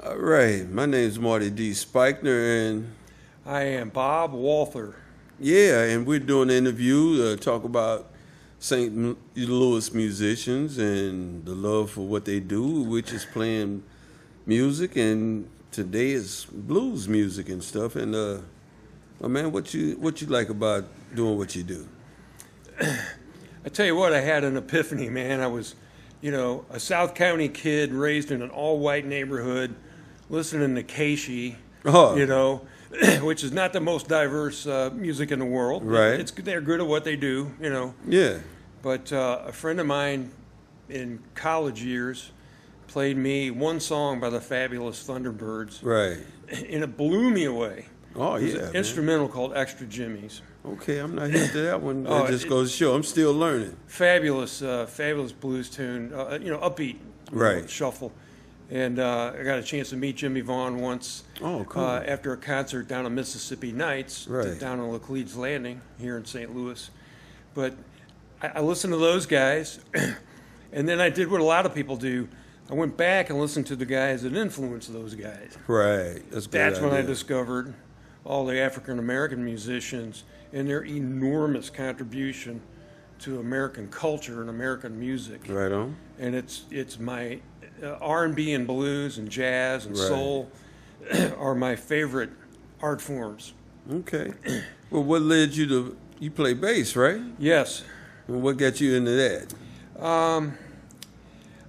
All right, my name is Marty Spikener, and I am Bob Walther. yeah, and we're doing an interview to talk about St. Louis musicians and the love for what they do, which is playing music, and today is blues music and stuff. And oh man, what you like about doing what you do? I tell you what, I had an epiphany, man. I was, a South County kid raised in an all-white neighborhood, listening to Casey, which is not the most diverse music in the world. Right. They're good at what they do, Yeah. But a friend of mine in college years played me one song by the Fabulous Thunderbirds. Right. And it blew me away. Oh, It was yeah. an instrumental called Extra Jimmies. Okay, I'm not hip to that one. Oh, That just goes to show I'm still learning. Fabulous blues tune, upbeat, Right. shuffle. And I got a chance to meet Jimmy Vaughn once Oh, cool. after a concert down on Mississippi Nights, Right. down on Laclede's Landing here in St. Louis. But I listened to those guys, and then I did what a lot of people do. I went back and listened to the guys that influenced those guys. Right. That's a good That's when I idea. discovered all the African-American musicians and their enormous contribution to American culture and American music. Right on. And it's my R&B and blues and jazz and Right. soul are my favorite art forms. Okay. Well, what led you play bass, right? Yes. Well, what got you into that?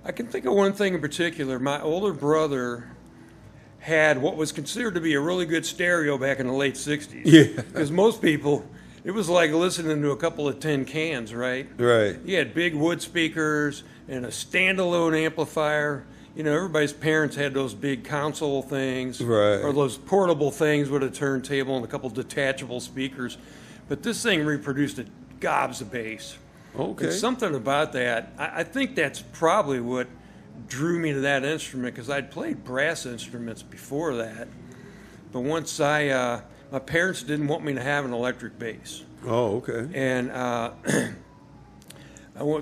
I can think of one thing in particular. My older brother had what was considered to be a really good stereo back in the late 60s. Yeah. Because most people, it was like listening to a couple of tin cans, right? Right. He had big wood speakers and a standalone amplifier. Everybody's parents had those big console things, Right. or those portable things with a turntable and a couple detachable speakers. But this thing reproduced a gobs of bass. Okay. And something about that, I think that's probably what drew me to that instrument, because I'd played brass instruments before that. But once my parents didn't want me to have an electric bass. Oh, okay. And I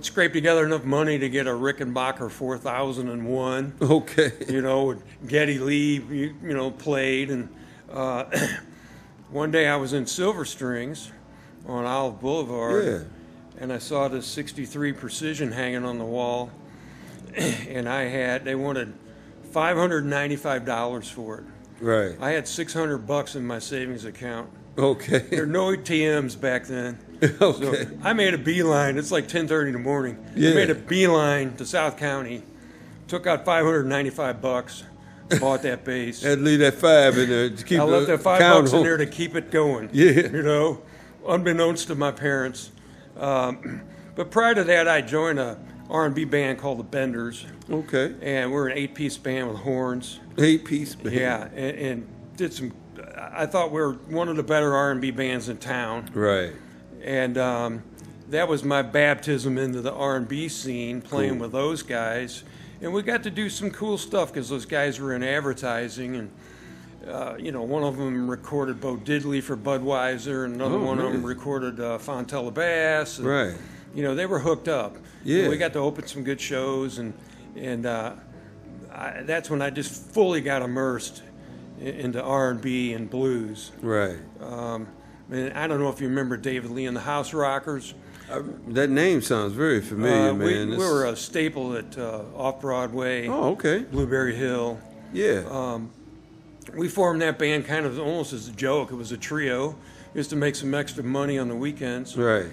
scraped together enough money to get a Rickenbacker 4001. Okay. And Geddy Lee, played. And one day I was in Silver Strings on Olive Boulevard. Yeah. And I saw this 63 Precision hanging on the wall. And they wanted $595 for it. Right. I had $600 in my savings account. Okay. There were no ATMs back then. Okay. So I made a beeline. It's like 10:30 in the morning. Yeah. I made a beeline to South County, took out $595, bought that bass. Had to leave that $5 in there to keep I left the that $5 count in on. there to keep it going. Yeah. Unbeknownst to my parents. But prior to that, I joined a R&B band called the Benders, Okay. and we're an 8-piece band with horns. 8-piece band. Yeah, and did some. I thought we were one of the better R&B bands in town. Right. And that was my baptism into the R&B scene, playing Cool. with those guys. And we got to do some cool stuff because those guys were in advertising. And, one of them recorded Bo Diddley for Budweiser, and another one of them really? recorded STLBS. And, Right. they were hooked up. Yeah. And we got to open some good shows, and that's when I just fully got immersed into R&B and blues. Right. And I don't know if you remember David Lee and the House Rockers. That name sounds very familiar, man. We were a staple at Off-Broadway, Oh, okay. Blueberry Hill. Yeah. We formed that band kind of almost as a joke. It was a trio. We used to make some extra money on the weekends. Right.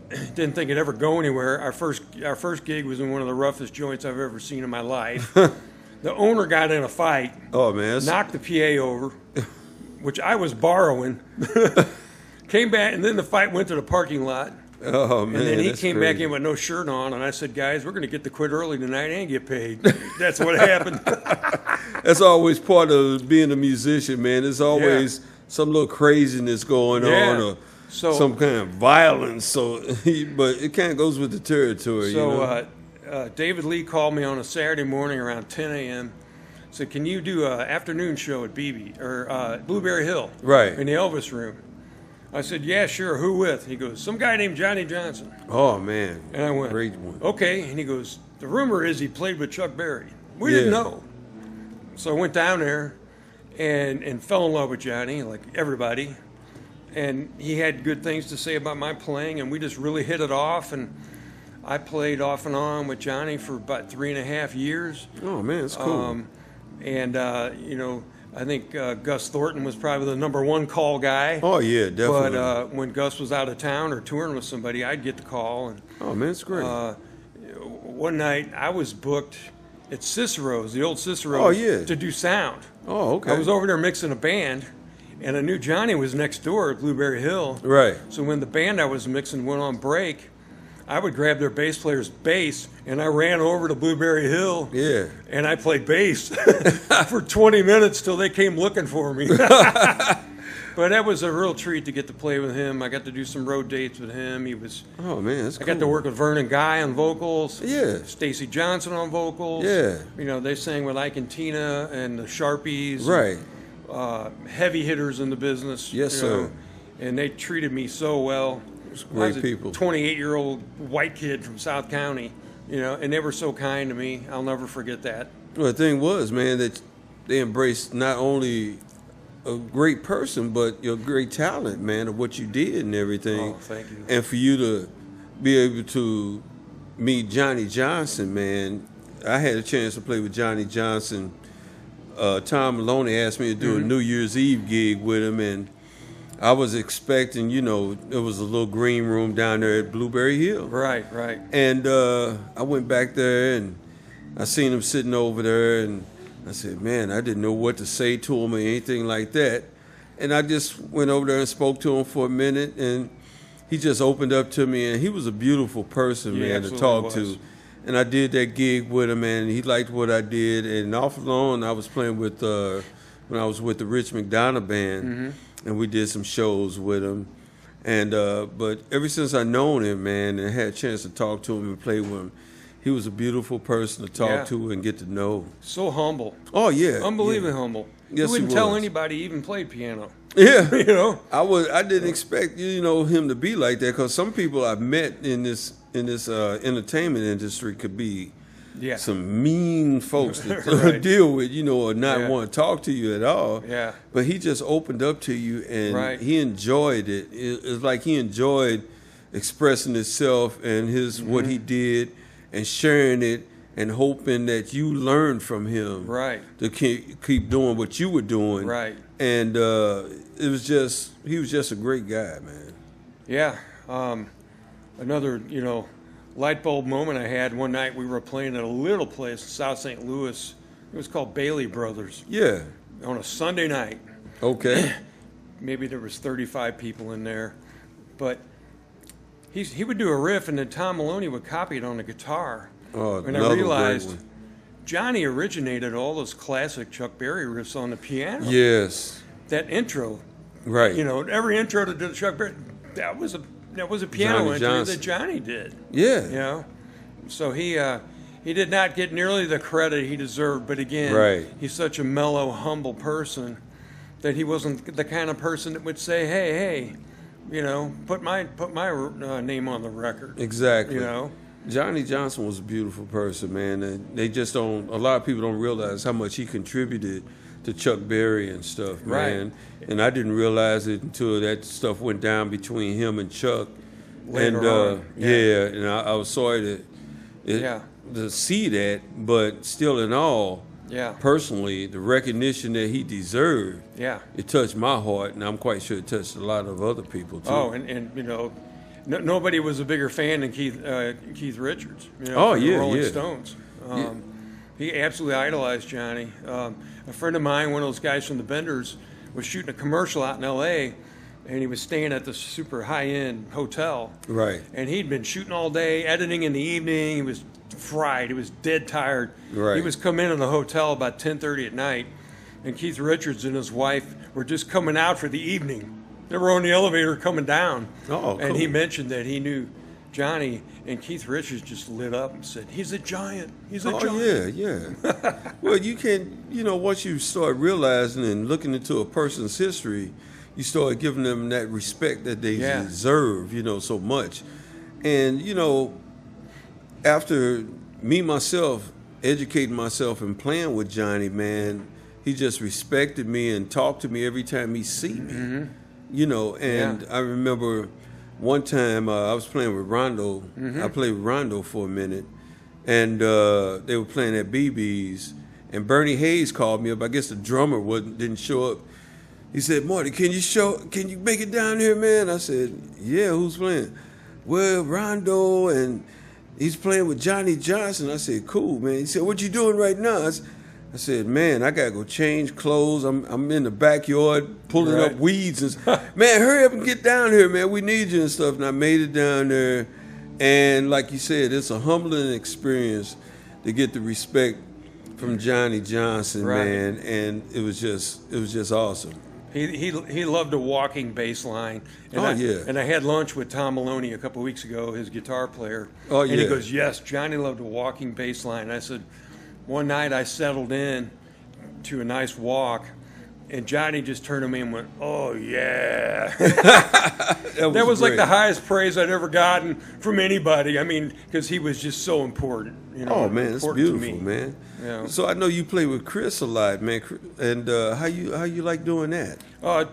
Didn't think it'd ever go anywhere. Our first gig was in one of the roughest joints I've ever seen in my life. The owner got in a fight, Oh, man. knocked the PA over, which I was borrowing. Came back, and then the fight went to the parking lot. Oh, man. And then he that's came back crazy. in with no shirt on, and I said, guys, we're going to get to quit early tonight and get paid. That's what happened. That's always part of being a musician, man. There's always some little craziness going on, or some kind of violence. But it kind of goes with the territory. David Lee called me on a Saturday morning around 10 a.m. Said, can you do an afternoon show at Blueberry Hill? Right. In the Elvis Room. I said, yeah, sure. Who with? He goes, some guy named Johnnie Johnson. Oh, man. And I went, great one. Okay. And he goes, the rumor is he played with Chuck Berry. We didn't know. So I went down there and fell in love with Johnny, like everybody. And he had good things to say about my playing, and we just really hit it off. And I played off and on with Johnny for about 3.5 years. Oh, man, that's cool. I think Gus Thornton was probably the #1 call guy. Oh, yeah, definitely. But when Gus was out of town or touring with somebody, I'd get the call. And oh, man, that's great. one night I was booked at Cicero's, the old Cicero's, oh, yeah. to do sound. Oh, okay. I was over there mixing a band, and I knew Johnny was next door at Blueberry Hill. Right. So when the band I was mixing went on break, I would grab their bass player's bass, and I ran over to Blueberry Hill. Yeah. And I played bass for 20 minutes till they came looking for me. But that was a real treat to get to play with him. I got to do some road dates with him. He was. Oh, man, that's cool. I got to work with Vernon Guy on vocals. Yeah. Stacy Johnson on vocals. Yeah. They sang with Ike and Tina and the Sharpies. Right. Heavy hitters in the business. Yes, sir. And they treated me so well. Great people. 28-year-old white kid from South County, and they were so kind to me. I'll never forget that. Well, the thing was, man, that they embraced not only a great person, but your great talent, man, of what you did and everything. Oh, thank you. And for you to be able to meet Johnnie Johnson, man, I had a chance to play with Johnnie Johnson. Tom Maloney asked me to do a New Year's Eve gig with him, and I was expecting, it was a little green room down there at Blueberry Hill. Right. And I went back there, and I seen him sitting over there, and I said, man, I didn't know what to say to him or anything like that. And I just went over there and spoke to him for a minute, and he just opened up to me, and he was a beautiful person, man, to talk to. And I did that gig with him, and he liked what I did. And off and on, I was playing with, when I was with the Rich McDonough Band, and we did some shows with him. And but ever since I known him, man, and had a chance to talk to him and play with him, he was a beautiful person to talk to and get to know. So humble. Oh, yeah. Unbelievably humble. Yes, he wouldn't he tell was. anybody he even played piano. Yeah. I didn't expect, him to be like that, because some people I've met in this entertainment industry could be some mean folks to deal with, or not want to talk to you at all. Yeah. But he just opened up to you, and he enjoyed it. It's like he enjoyed expressing himself and what he did and sharing it and hoping that you learned from him. Right. To keep doing what you were doing. Right. And he was just a great guy, man. Yeah. Another, light bulb moment I had one night, we were playing at a little place in South St. Louis. It was called Bailey Brothers. Yeah. On a Sunday night. Okay. Maybe there was 35 people in there. But he would do a riff, and then Tom Maloney would copy it on the guitar. Oh, and I realized Johnny originated all those classic Chuck Berry riffs on the piano. Yes. That intro. Right. Every intro to Chuck Berry, that was a piano Johnnie intro Johnson. that Johnny did. Yeah. So he did not get nearly the credit he deserved, but again, he's such a mellow, humble person that he wasn't the kind of person that would say, hey, put my name on the record. Exactly. Johnnie Johnson was a beautiful person, man. And they just don't. A lot of people don't realize how much he contributed to Chuck Berry and stuff, man. Right. And I didn't realize it until that stuff went down between him and Chuck. Later on. And I was sorry to see that, but still, in all, personally, the recognition that he deserved, it touched my heart, and I'm quite sure it touched a lot of other people too. Oh, and nobody was a bigger fan than Keith Richards. The Rolling Stones. He absolutely idolized Johnny. A friend of mine, one of those guys from the Benders, was shooting a commercial out in L.A., and he was staying at this super high-end hotel. Right. And he'd been shooting all day, editing in the evening. He was fried. He was dead tired. Right. He was coming in the hotel about 10:30 at night, and Keith Richards and his wife were just coming out for the evening. They were on the elevator coming down. Oh, cool. And he mentioned that he knew Johnny, and Keith Richards just lit up and said, he's a giant. He's a giant. Oh, yeah. Well, you can, once you start realizing and looking into a person's history, you start giving them that respect that they deserve, so much. And, after me, myself, educating myself and playing with Johnny, man, he just respected me and talked to me every time he see me. You know, and I remember one time I was playing with Rondo. I played with Rondo for a minute, and they were playing at BB's, and Bernie Hayes called me up. I guess the drummer didn't show up. He said, "Marty, can you make it down here, man?" I said, "Yeah, who's playing?" "Well, Rondo, and he's playing with Johnnie Johnson." I said, "Cool, man." He said, "What you doing right now?" I said, "Man, I gotta go change clothes. I'm in the backyard pulling up weeds and man, hurry up and get down here, man. We need you and stuff." And I made it down there, and like you said, it's a humbling experience to get the respect from Johnnie Johnson, man, and it was just awesome. He loved a walking bass line. And And I had lunch with Tom Maloney a couple of weeks ago, his guitar player. And he goes, "Yes, Johnny loved a walking bass line." And I said, one night I settled in to a nice walk, and Johnny just turned to me and went, "Oh, yeah." That was like the highest praise I'd ever gotten from anybody. I mean, because he was just so important. You know, oh, man, it's beautiful, man. Yeah. So I know you play with Chris a lot, man. And how you like doing that?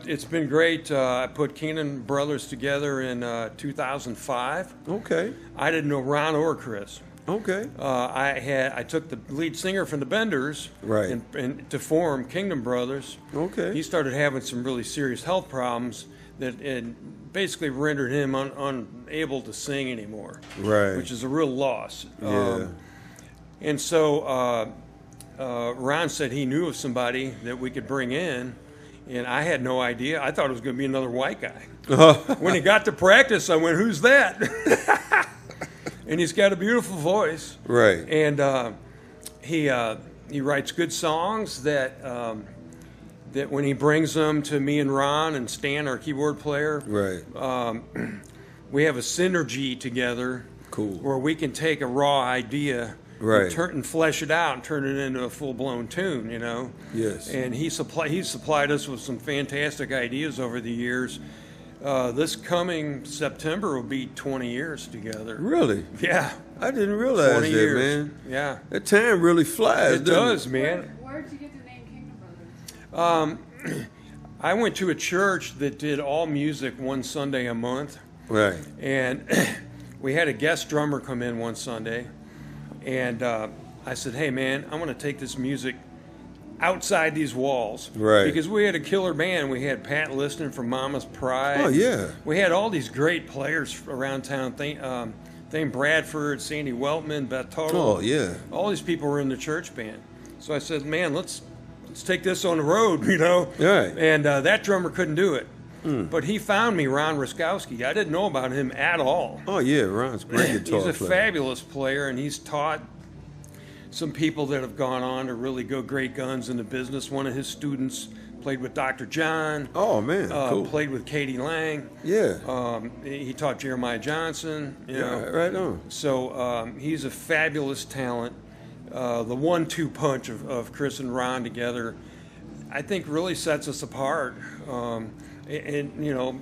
It's been great. I put Keenan Brothers together in 2005. Okay. I didn't know Ron or Chris. Okay. I took the lead singer from the Benders, right, and to form Kingdom Brothers. Okay. He started having some really serious health problems that basically rendered him unable to sing anymore. Right. Which is a real loss. Yeah. And so Ron said he knew of somebody that we could bring in, and I had no idea. I thought it was going to be another white guy. When he got to practice, I went, "Who's that?" And he's got a beautiful voice, right? And he writes good songs that when he brings them to me and Ron and Stan, our keyboard player, right? We have a synergy together, cool, where we can take a raw idea, right, and flesh it out and turn it into a full-blown tune, you know. Yes. And he's supplied us with some fantastic ideas over the years. This coming September will be 20 years together. Really? Yeah. I didn't realize 20 that, years. man. Yeah. That time really flies. It does, man. Where'd you get the name Kingdom Brothers? I went to a church that did all music one Sunday a month. Right. And we had a guest drummer come in one Sunday. And I said, "Hey, man, I want to take this music outside these walls." Right. Because we had a killer band. We had Pat Liston from Mama's Pride. Oh, yeah. We had all these great players around town. Thane Bradford, Sandy Weltman, Beth Tuttle. Oh, yeah. All these people were in the church band. So I said, "Man, let's take this on the road," you know. Right. And that drummer couldn't do it. But he found me, Ron Ruskowski. I didn't know about him at all. Oh, yeah, Ron's a great guitar player. He's a fabulous player, and he's taught some people that have gone on to really go great guns in the business. One of his students played with Dr. John. Oh, man, cool. Played with Katie Lang. Yeah. He taught Jeremiah Johnson. You know. Right on. So he's a fabulous talent. The 1-2 punch of Chris and Ron together, I think, really sets us apart. And you know,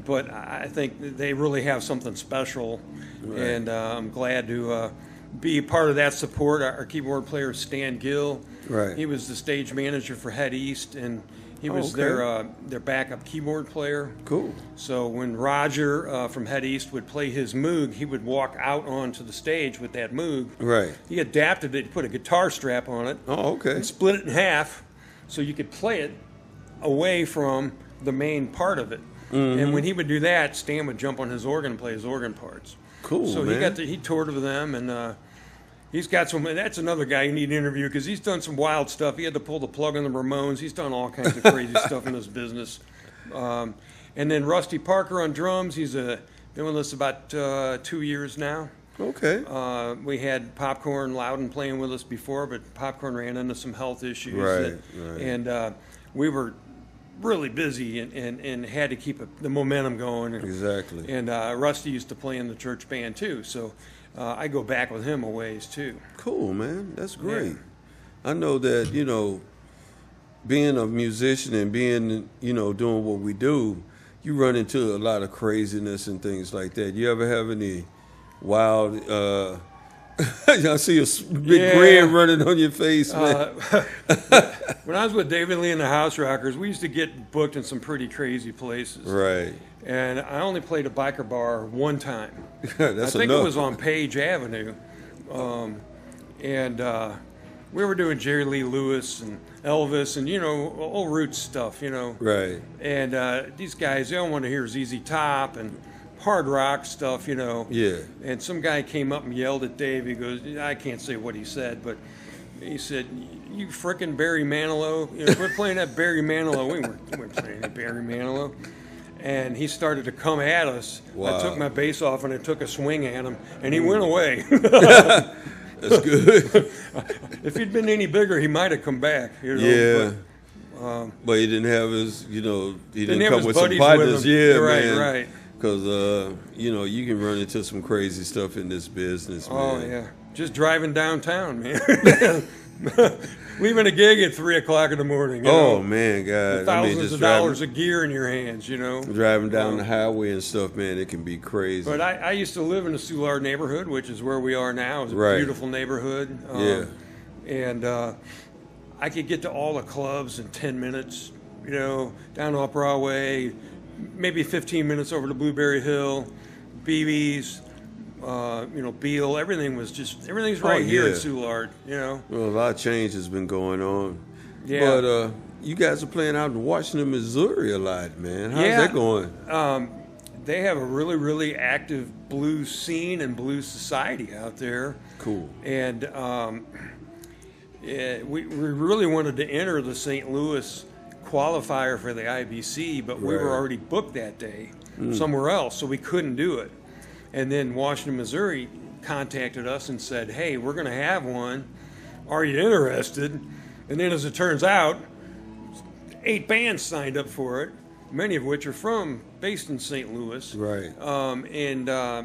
but I think they really have something special, right. And I'm glad to be part of that support. Our keyboard player is Stan Gill. Right. He was the stage manager for Head East, and he was their backup keyboard player. Cool. So when Roger from Head East would play his Moog, he would walk out onto the stage with that Moog. Right. He adapted it, put a guitar strap on it. Oh, okay. And split it in half so you could play it away from the main part of it. Mm-hmm. And when he would do that, Stan would jump on his organ and play his organ parts. Cool, so man. He toured with them, and he's got some. That's another guy you need to interview because he's done some wild stuff. He had to pull the plug on the Ramones. He's done all kinds of crazy stuff in this business. And then Rusty Parker on drums. He's been with us about 2 years now. Okay. We had Popcorn Loudon playing with us before, but Popcorn ran into some health issues. Right. And we were really busy and had to keep the momentum going. Exactly. And Rusty used to play in the church band too, so I go back with him a ways too. Cool, man. That's great. Yeah. I know that, you know, being a musician and being, you know, doing what we do, you run into a lot of craziness and things like that. You ever have any wild I see a big grin running on your face, man. When I was with David Lee and the House Rockers, we used to get booked in some pretty crazy places. Right. And I only played a biker bar one time. That's I think enough. it was on Page Avenue. We were doing Jerry Lee Lewis and Elvis and, old roots stuff, Right. And these guys, they don't want to hear ZZ Top and hard rock stuff, Yeah. And some guy came up and yelled at Dave. He goes, I can't say what he said, but he said, "You frickin' Barry Manilow, quit playing that Barry Manilow." We weren't playing that Barry Manilow. And he started to come at us. Wow. I took my bass off and I took a swing at him, and he went away. That's good. If he'd been any bigger, he might have come back. Yeah. But he didn't have his, he didn't have come his with some buddies partners. with him. Yeah, Right, man. right. Because, you can run into some crazy stuff in this business, man. Oh, yeah. Just driving downtown, man. Leaving a gig at 3 o'clock in the morning. Oh, man, God. With thousands of dollars of gear in your hands, Driving down the highway and stuff, man, it can be crazy. But I used to live in the Soulard neighborhood, which is where we are now. It's a Right. beautiful neighborhood. Yeah. And I could get to all the clubs in 10 minutes, down off Broadway, maybe 15 minutes over to Blueberry Hill, BB's, Beale. Everything's right here in yeah. Soulard, Well, a lot of change has been going on. Yeah. But you guys are playing out in Washington, Missouri a lot, man. How's Yeah. that going? They have a really, really active blues scene and blues society out there. Cool. And we really wanted to enter the St. Louis qualifier for the IBC, but we were Right. already booked that day somewhere else, so we couldn't do it. And then Washington, Missouri contacted us and said, "Hey, we're going to have one. Are you interested?" And then, as it turns out, 8 bands signed up for it, many of which are based in St. Louis. Right. I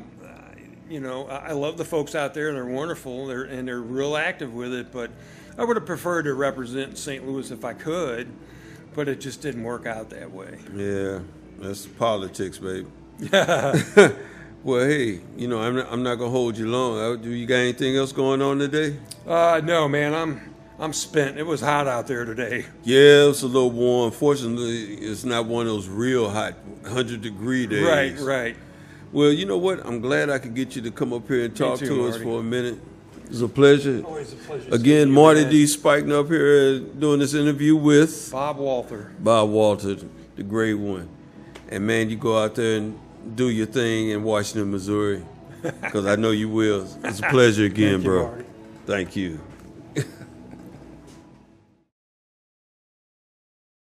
love the folks out there. They're wonderful. They're real active with it. But I would have preferred to represent St. Louis if I could, but it just didn't work out that way. Yeah, that's politics, babe. Well, hey, I'm not gonna hold you long. Do you got anything else going on today? No, man. I'm spent. It was hot out there today. Yeah, it's a little warm. Fortunately, it's not one of those real hot 100-degree days. Right. Well, you know what? I'm glad I could get you to come up here and talk too, to us Marty. for a minute. It's a pleasure. Always a pleasure. Again, seeing you, Marty man. D. Spikener up here doing this interview with Bob Walther. Bob Walther, the great one. And man, you go out there and do your thing in Washington, Missouri, because I know you will. It's a pleasure again, Thank you, bro. Marty. Thank you.